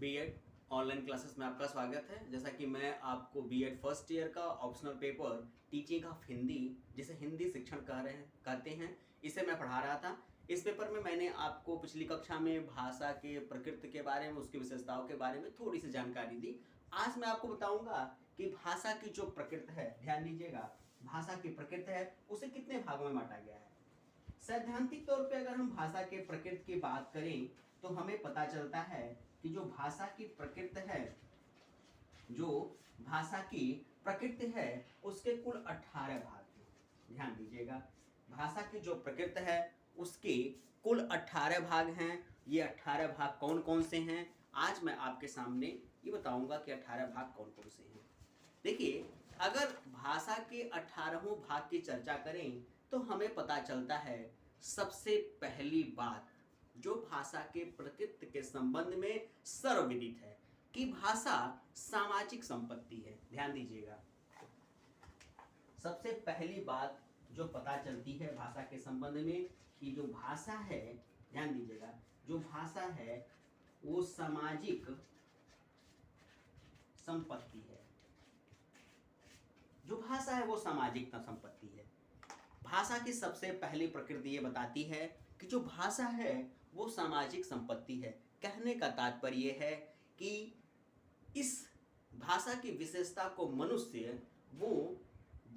BEd online classes में आपका स्वागत है। जैसा कि मैं आपको बीएड फर्स्ट ईयर का optional paper teaching of Hindi, जिसे हिंदी शिक्षण कहते हैं, इसे मैं पढ़ा रहा था। इस पेपर में मैंने आपको पिछली कक्षा में भाषा के प्रकृति के बारे में, उसकी विशेषताओं के बारे में थोड़ी सी जानकारी दी। आज मैं आपको बताऊंगा कि भाषा की जो प्रकृति है, ध्यान दीजिएगा, भाषा की प्रकृति है उसे कितने भागों में बांटा गया है। सैद्धांतिक तौर पे अगर हम भाषा के प्रकृति की बात करें तो हमें पता चलता है कि जो भाषा की प्रकृति है, जो भाषा की प्रकृति है उसके कुल 18 भाग हैं। ध्यान दीजिएगा, भाषा की जो प्रकृति है उसके कुल 18 भाग हैं। ये 18 भाग कौन कौन से हैं, आज मैं आपके सामने ये बताऊंगा कि 18 भाग कौन कौन से हैं। देखिए, अगर भाषा के 18 भाग की चर्चा करें तो हमें पता चलता है सबसे पहली बात जो भाषा के प्रकृति के संबंध में सर्वविदित है कि भाषा सामाजिक संपत्ति है। ध्यान दीजिएगा, सबसे पहली बात जो पता चलती है भाषा के संबंध में कि जो भाषा है, ध्यान दीजिएगा, जो भाषा है वो सामाजिक संपत्ति है। जो भाषा है वो सामाजिक संपत्ति है। भाषा की सबसे पहली प्रकृति ये बताती है कि जो भाषा है वो सामाजिक संपत्ति है। कहने का तात्पर्य है कि इस भाषा की विशेषता को मनुष्य वो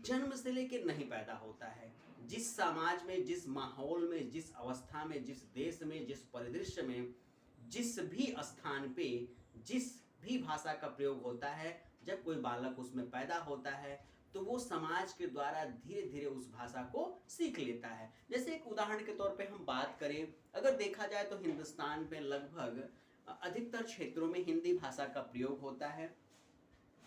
जन्म से लेकर नहीं पैदा होता है। जिस समाज में, जिस माहौल में, जिस अवस्था में, जिस देश में, जिस परिदृश्य में, जिस भी स्थान पे जिस भी भाषा का प्रयोग होता है, जब कोई बालक उसमें पैदा होता है तो वो समाज के द्वारा धीरे धीरे उस भाषा को सीख लेता है। जैसे एक उदाहरण के तौर पे हम बात करें, अगर देखा जाए तो हिंदुस्तान में लगभग अधिकतर क्षेत्रों में हिंदी भाषा का प्रयोग होता है।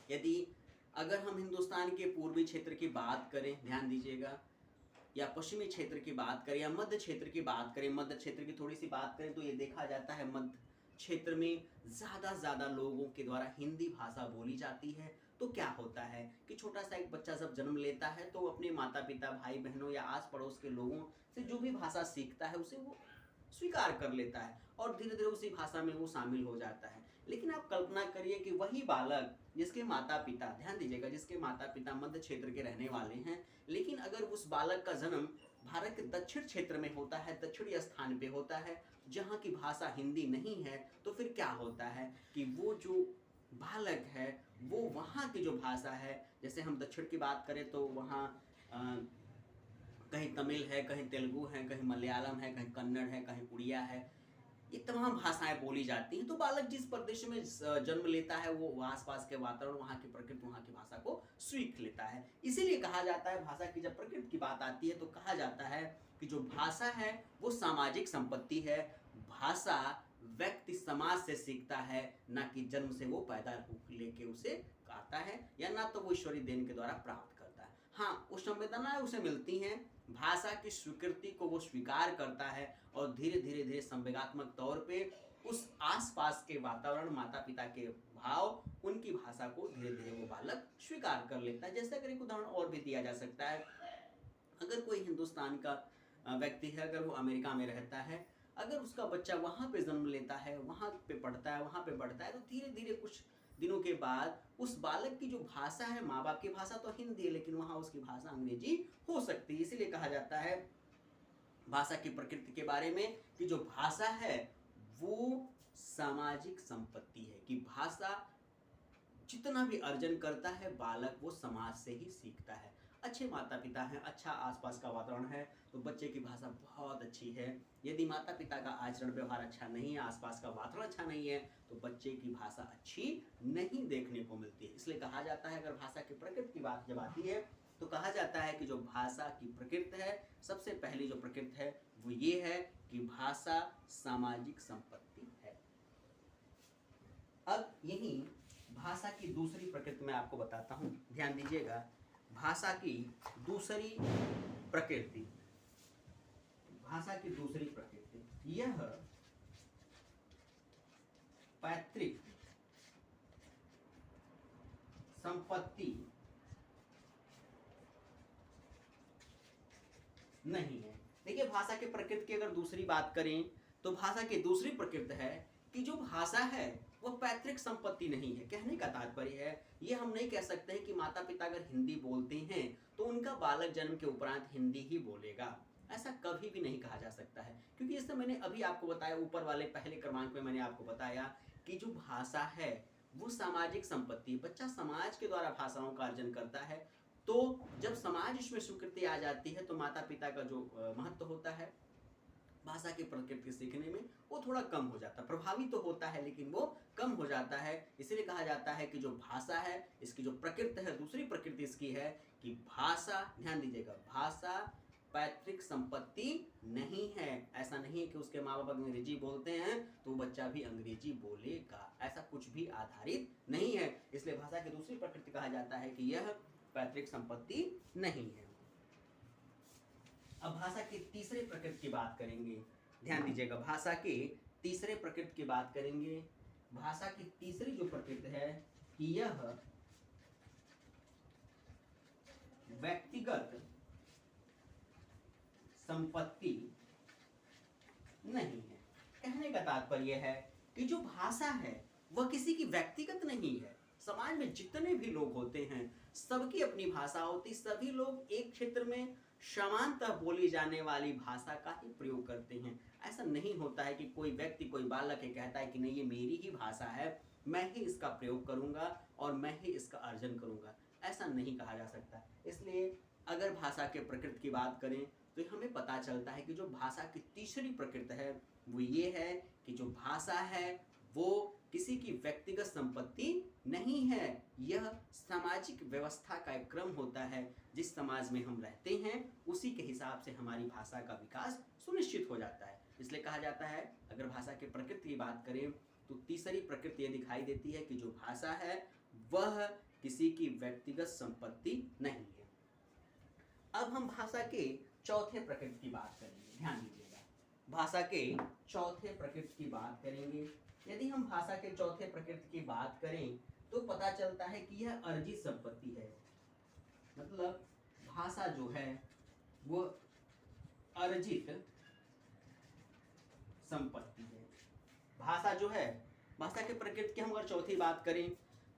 यदि अगर हम हिंदुस्तान के पूर्वी क्षेत्र की बात करें, ध्यान दीजिएगा, या पश्चिमी क्षेत्र की बात करें या मध्य क्षेत्र की बात करें, मध्य क्षेत्र की थोड़ी सी बात करें तो ये देखा जाता है मध्य क्षेत्र में ज़्यादा लोगों के द्वारा हिंदी भाषा बोली जाती है। तो क्या होता है कि छोटा सा एक बच्चा जब जन्म लेता है तो अपने माता पिता, भाई बहनों या आस पड़ोस के लोगों से जो भी भाषा सीखता है उसे वो स्वीकार कर लेता है और धीरे धीरे उसी भाषा में वो शामिल हो जाता है। लेकिन आप कल्पना करिए कि वही बालक जिसके माता पिता, ध्यान दीजिएगा, जिसके माता पिता मध्य क्षेत्र के रहने वाले हैं, लेकिन अगर उस बालक का जन्म भारत के दक्षिण क्षेत्र में होता है, दक्षिणी स्थान पे होता है जहाँ की भाषा हिंदी नहीं है, तो फिर क्या होता है कि वो जो बालक है वो वहाँ की जो भाषा है, जैसे हम दक्षिण की बात करें तो वहाँ कहीं तमिल है, कहीं तेलुगु है, कहीं मलयालम है, कहीं कन्नड़ है, कहीं उड़िया है, ये तमाम भाषाएं बोली जाती हैं। तो बालक जिस प्रदेश में जन्म लेता है वो आसपास के वातावरण, वहाँ की प्रकृति, वहाँ की भाषा को सीख लेता है। इसीलिए कहा जाता है, भाषा की जब प्रकृति की बात आती है तो कहा जाता है कि जो भाषा है वो सामाजिक संपत्ति है। भाषा व्यक्ति समाज से सीखता है, ना कि जन्म से वो पैदा लेके उसे आता है, या ना तो वो ईश्वरीय देन के द्वारा प्राप्त करता है। हाँ, वो संवेदनाएं उसे मिलती हैं, भाषा की स्वीकृति को वो स्वीकार करता है और धीरे धीरे संवेगात्मक तौर पे उस आसपास के वातावरण, माता पिता के भाव, उनकी भाषा को धीरे धीरे वो बालक स्वीकार कर लेता है। जैसे अगर एक उदाहरण और भी दिया जा सकता है, अगर कोई हिंदुस्तान का व्यक्ति है, अगर वो अमेरिका में रहता है, अगर उसका बच्चा वहाँ पे जन्म लेता है, वहाँ पे पढ़ता है, वहाँ पे बढ़ता है, तो धीरे धीरे कुछ दिनों के बाद उस बालक की जो भाषा है, माँ बाप की भाषा तो हिंदी है लेकिन वहाँ उसकी भाषा अंग्रेजी हो सकती है। इसीलिए कहा जाता है भाषा की प्रकृति के बारे में कि जो भाषा है वो सामाजिक संपत्ति है, कि भाषा जितना भी अर्जन करता है बालक वो समाज से ही सीखता है। अच्छे माता पिता हैं, अच्छा आसपास का वातावरण है तो बच्चे की भाषा बहुत अच्छी है। यदि माता पिता का आचरण व्यवहार अच्छा नहीं है, आसपास का वातावरण अच्छा नहीं है, तो बच्चे की भाषा अच्छी नहीं देखने को मिलती है। इसलिए कहा जाता है, अगर भाषा की प्रकृति की बात जब आती है तो कहा जाता है कि जो भाषा की प्रकृति है, सबसे पहली जो प्रकृति है वो ये है कि भाषा सामाजिक संपत्ति है। अब यही भाषा की दूसरी प्रकृति मैं आपको बताता हूं, ध्यान दीजिएगा, भाषा की दूसरी प्रकृति, भाषा की दूसरी प्रकृति, यह पैतृक संपत्ति नहीं है। देखिए, भाषा की प्रकृति की अगर दूसरी बात करें तो भाषा की दूसरी प्रकृति है कि जो भाषा है वह पैतृक संपत्ति नहीं है। कहने का तात्पर्य है, ये हम नहीं कह सकते हैं कि माता पिता अगर हिंदी बोलते हैं तो उनका बालक जन्म के उपरांत हिंदी ही बोलेगा, ऐसा कभी भी नहीं कहा जा सकता है। क्योंकि इससे मैंने अभी आपको बताया, ऊपर वाले पहले क्रमांक में मैंने आपको बताया कि जो भाषा है वो सामाजिक संपत्ति, बच्चा समाज के द्वारा भाषाओं का अर्जन करता है। तो जब समाज इसमें स्वीकृति आ जाती है तो माता पिता का जो महत्व होता है भाषा की प्रकृति सीखने में, वो थोड़ा कम हो जाता है। प्रभावी तो होता है लेकिन वो कम हो जाता है। इसलिए कहा जाता है कि जो भाषा है इसकी जो प्रकृति है, दूसरी प्रकृति इसकी है कि भाषा, ध्यान दीजिएगा, भाषा पैतृक संपत्ति नहीं है। ऐसा नहीं है कि उसके माँ बाप अंग्रेजी बोलते हैं तो वो बच्चा भी अंग्रेजी बोलेगा, ऐसा कुछ भी आधारित नहीं है। इसलिए भाषा की दूसरी प्रकृति कहा जाता है कि यह पैतृक संपत्ति नहीं है। अब भाषा की तीसरे प्रकृति की बात करेंगे, ध्यान दीजिएगा, भाषा के तीसरे प्रकृति की बात करेंगे। भाषा की तीसरी जो प्रकृति है कि यह व्यक्तिगत संपत्ति नहीं है। कहने का तात्पर्य है कि जो भाषा है वह किसी की व्यक्तिगत नहीं है। समाज में जितने भी लोग होते हैं सबकी अपनी भाषा होती, सभी लोग एक क्षेत्र में समानतः बोली जाने वाली भाषा का ही प्रयोग करते हैं। ऐसा नहीं होता है कि कोई व्यक्ति, कोई बालक है कहता है कि नहीं ये मेरी ही भाषा है, मैं ही इसका प्रयोग करूंगा और मैं ही इसका अर्जन करूंगा, ऐसा नहीं कहा जा सकता। इसलिए अगर भाषा के प्रकृति की बात करें तो हमें पता चलता है कि जो भाषा की तीसरी प्रकृति है वो ये है कि जो भाषा है वो किसी की व्यक्तिगत संपत्ति नहीं है। यह सामाजिक व्यवस्था का एक क्रम होता है, जिस समाज में हम रहते हैं उसी के हिसाब से हमारी भाषा का विकास सुनिश्चित हो जाता है। इसलिए कहा जाता है, अगर भाषा की प्रकृति की बात करें तो तीसरी प्रकृति ये दिखाई देती है कि जो भाषा है वह किसी की व्यक्तिगत संपत्ति नहीं है। अब हम भाषा के चौथे प्रकृति की बात करेंगे, ध्यान दीजिएगा, भाषा के चौथे प्रकृति की बात करेंगे। यदि हम भाषा के चौथे प्रकृति की बात करें तो पता चलता है कि यह अर्जित संपत्ति है। मतलब भाषा जो है वो अर्जित संपत्ति है। भाषा जो है, भाषा के प्रकृति की हम अगर चौथी बात करें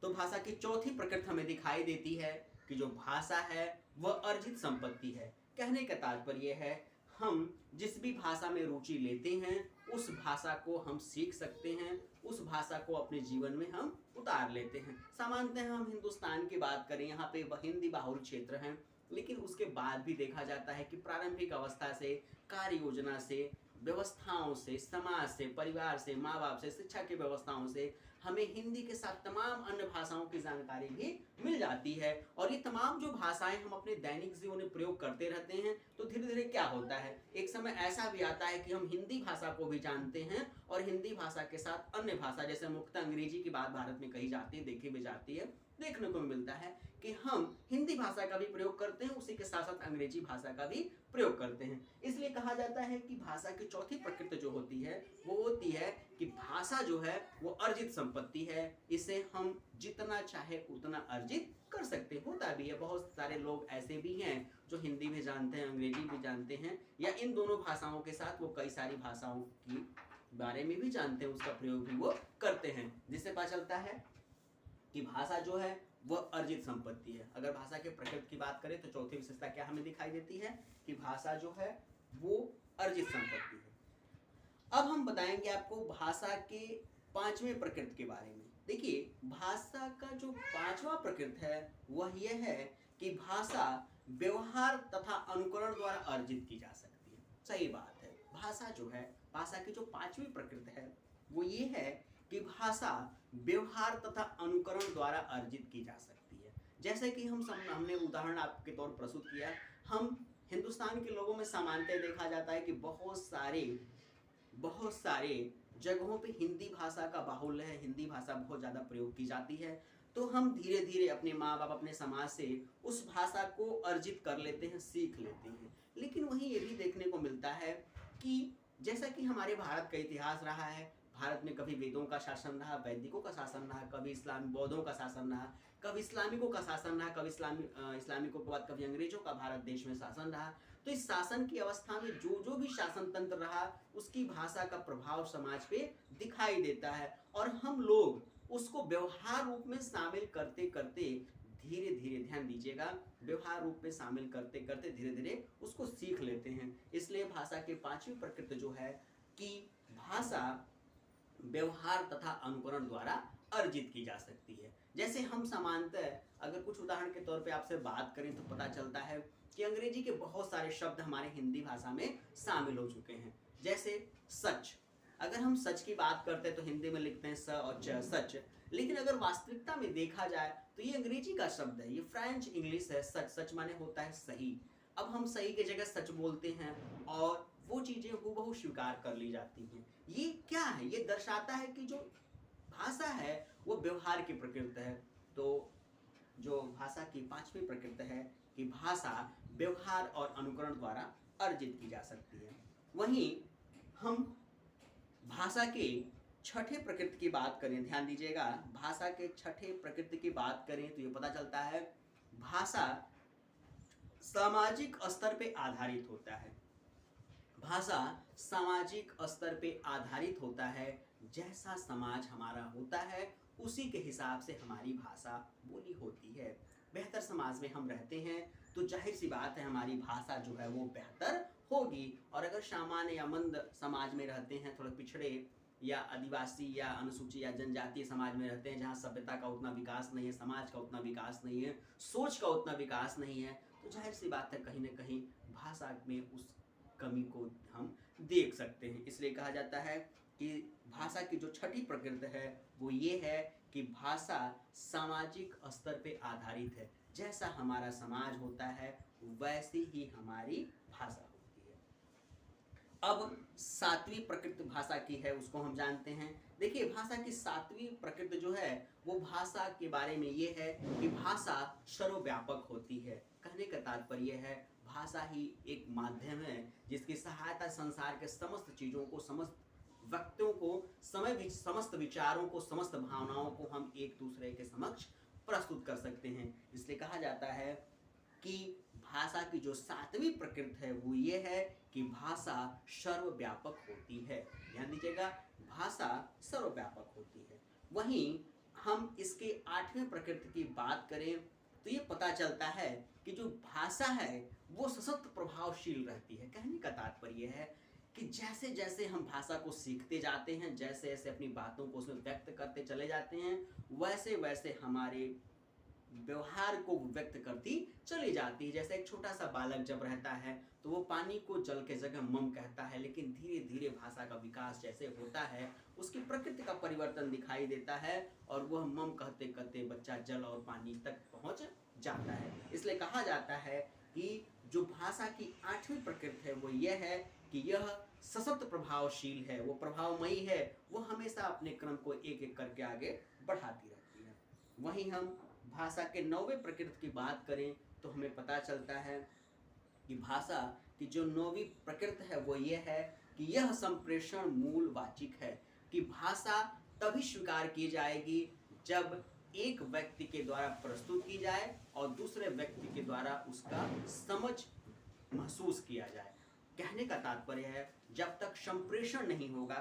तो भाषा की चौथी प्रकृति हमें दिखाई देती है कि जो भाषा है वह अर्जित संपत्ति है। कहने का तात्पर्य है, हम जिस भी भाषा में रुचि लेते हैं उस भाषा को हम सीख सकते हैं, उस भाषा को अपने जीवन में हम उतार लेते हैं। सामान्यतः हम हिंदुस्तान की बात करें, यहाँ पे हिंदी बाहुल क्षेत्र है, लेकिन उसके बाद भी देखा जाता है कि प्रारंभिक अवस्था से, कार्य योजना से, व्यवस्थाओं से, समाज से, परिवार से, माँ बाप से, शिक्षा की व्यवस्थाओं से हमें हिंदी के साथ तमाम अन्य भाषाओं की जानकारी भी मिल जाती है। और ये तमाम जो भाषाएं हम अपने दैनिक जीवन में प्रयोग करते रहते हैं तो धीरे धीरे क्या होता है, एक समय ऐसा भी आता है कि हम हिंदी भाषा को भी जानते हैं और हिंदी भाषा के साथ अन्य भाषा, जैसे मुख्यतः अंग्रेजी की बात भारत में कही जाती है, देखी भी जाती है, देखने को मिलता है कि हम हिंदी भाषा का भी प्रयोग करते हैं, उसी के साथ साथ अंग्रेजी भाषा का भी प्रयोग करते हैं। इसलिए कहा जाता है कि भाषा की चौथी प्रकृति जो होती है वो होती है कि भाषा जो है वो अर्जित संपत्ति है, इसे हम जितना चाहे उतना अर्जित कर सकते। होता भी है, बहुत सारे लोग ऐसे भी हैं जो हिंदी भी जानते हैं, अंग्रेजी भी जानते हैं, या इन दोनों भाषाओं के साथ वो कई सारी भाषाओं की बारे में भी जानते हैं, उसका प्रयोग भी वो करते हैं, जिससे पता चलता है कि भाषा जो है वह अर्जित संपत्ति है। अगर भाषा के प्रकृति की बात करें तो चौथी विशेषता क्या हमें दिखाई देती है कि भाषा जो है वो अर्जित संपत्ति है। अब हम बताएंगे आपको भाषा के पांचवें प्रकृति के बारे में। देखिए, भाषा का जो पांचवा प्रकृति है वह यह है कि भाषा व्यवहार तथा अनुकरण द्वारा अर्जित की जा सकती है। सही बात है, भाषा जो है, भाषा की जो पांचवी प्रकृति है वो ये है कि भाषा व्यवहार तथा अनुकरण द्वारा अर्जित की जा सकती है। जैसे कि हमने उदाहरण आपके तौर पर प्रस्तुत किया, हम हिंदुस्तान के लोगों में सामान्यतः देखा जाता है कि बहुत सारे जगहों पे हिंदी भाषा का बाहुल्य है, हिंदी भाषा बहुत ज़्यादा प्रयोग की जाती है। तो हम धीरे धीरे अपने माँ बाप, अपने समाज से उस भाषा को अर्जित कर लेते हैं, सीख लेते हैं। लेकिन वहीं ये भी देखने को मिलता है कि जैसा कि हमारे भारत का इतिहास रहा है, भारत में कभी वेदों का शासन रहा, वैदिकों का शासन रहा, कभी इस्लामी बौद्धों का शासन रहा, कभी इस्लामिकों का शासन रहा, कभी इस्लामिकों के बाद कभी अंग्रेजों का भारत देश में शासन रहा। तो इस शासन की अवस्था में जो जो भी शासन तंत्र रहा, उसकी भाषा का प्रभाव समाज पे दिखाई देता है, और हम लोग उसको व्यवहार रूप में शामिल करते करते धीरे धीरे, ध्यान दीजिएगा, व्यवहार रूप में शामिल करते करते धीरे धीरे उसको सीख लेते हैं। इसलिए भाषा के पांचवी प्रकृति जो है कि भाषा व्यवहार तथा अनुकरण द्वारा अर्जित की जा सकती है। जैसे हम सामान्यतः अगर कुछ उदाहरण के तौर पे आपसे बात करें तो पता चलता है कि अंग्रेजी के बहुत सारे शब्द हमारे हिंदी भाषा में शामिल हो चुके हैं। जैसे सच, अगर हम सच की बात करते हैं तो हिंदी में लिखते हैं स और च, सच, लेकिन अगर वास्तविकता में देखा जाए तो ये अंग्रेजी का शब्द है, ये फ्रेंच इंग्लिश है। सच, सच माने होता है सही। अब हम सही की जगह सच बोलते हैं और वो चीजें हूबहू स्वीकार कर ली जाती हैं। ये क्या है? ये दर्शाता है कि जो भाषा है वो व्यवहार की प्रकृति है। तो जो भाषा की पांचवी प्रकृति है कि भाषा व्यवहार और अनुकरण द्वारा अर्जित की जा सकती है। वहीं हम भाषा के छठे प्रकृति की बात करें, ध्यान दीजिएगा, भाषा के छठे प्रकृति की बात करें तो ये पता चलता है भाषा सामाजिक स्तर पे आधारित होता है। भाषा सामाजिक स्तर पे आधारित होता है। जैसा समाज हमारा होता है उसी के हिसाब से हमारी भाषा बोली होती है। बेहतर समाज में हम रहते हैं तो जाहिर सी बात है हमारी भाषा जो है वो बेहतर होगी, और अगर सामान्य या मंद समाज में रहते हैं, थोड़े पिछड़े या आदिवासी या अनुसूचित या जनजातीय समाज में रहते हैं जहाँ सभ्यता का उतना विकास नहीं है, समाज का उतना विकास नहीं है, सोच का उतना विकास नहीं है, तो जाहिर सी बात है कहीं ना कहीं भाषा में उस कमी को हम देख सकते हैं। इसलिए कहा जाता है कि भाषा की जो छठी प्रकृति है वो ये है कि भाषा सामाजिक स्तर पे आधारित है। जैसा हमारा समाज होता है वैसी ही हमारी भाषा होती है। अब सातवीं प्रकृति भाषा की है, उसको हम जानते हैं। देखिए, भाषा की सातवीं प्रकृति जो है वो भाषा के बारे में ये है कि भाषा सर्वव्यापक होती है। कहने का तात्पर्य है भाषा ही एक माध्यम है जिसकी सहायता संसार के समस्त चीज़ों को, समस्त व्यक्तियों को, समस्त विचारों को, समस्त भावनाओं को हम एक दूसरे के समक्ष प्रस्तुत कर सकते हैं। इसलिए कहा जाता है कि भाषा की जो सातवीं प्रकृति है वो ये है कि भाषा सर्वव्यापक होती है। ध्यान दीजिएगा, भाषा सर्वव्यापक होती है। वहीं हम इसके आठवें प्रकृति की बात करें तो ये पता चलता है कि जो भाषा है वो सशक्त प्रभावशील रहती है। कहने का तात्पर्य है कि जैसे जैसे हम भाषा को सीखते जाते हैं, जैसे जैसे अपनी बातों को उसमें व्यक्त करते चले जाते हैं, वैसे वैसे हमारे व्यवहार को व्यक्त करती चली जाती है। जैसे एक छोटा सा बालक जब रहता है तो वो पानी को जल के जगह मम कहता है, लेकिन धीरे धीरे भाषा का विकास जैसे होता है उसकी प्रकृति का परिवर्तन दिखाई देता है और वह मम कहते कहते बच्चा जल और पानी तक पहुंच जाता है। इसलिए कहा जाता है कि जो भाषा की आठवीं प्रकृति है वो यह है कि यह सशक्त प्रभावशील है, वो प्रभावमयी है, वो हमेशा अपने क्रम को एक एक करके आगे बढ़ाती रहती है। वहीं हम भाषा के नौवें प्रकृति की बात करें तो हमें पता चलता है कि भाषा की जो नौवीं प्रकृति है वो ये है कि यह संप्रेषण मूल वाचिक है, कि भाषा तभी स्वीकार की जाएगी जब एक व्यक्ति के द्वारा प्रस्तुत की जाए और दूसरे व्यक्ति के द्वारा उसका समझ महसूस किया जाए। कहने का तात्पर्य है जब तक संप्रेषण नहीं होगा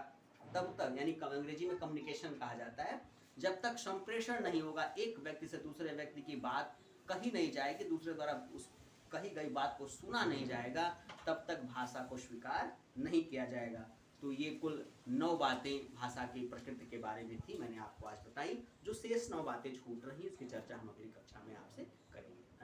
तब तक, यानी अंग्रेजी में कम्युनिकेशन कहा जाता है, जब तक संप्रेषण नहीं होगा, एक व्यक्ति से दूसरे व्यक्ति की बात कही नहीं जाएगी, दूसरे द्वारा उस कही गई बात को सुना नहीं जाएगा, तब तक भाषा को स्वीकार नहीं किया जाएगा। तो ये कुल 9 बातें भाषा की प्रकृति के बारे में थी, मैंने आपको आज बताई। जो शेष 9 बातें छूट रही इसकी चर्चा हम अगली कक्षा में आपसे करेंगे।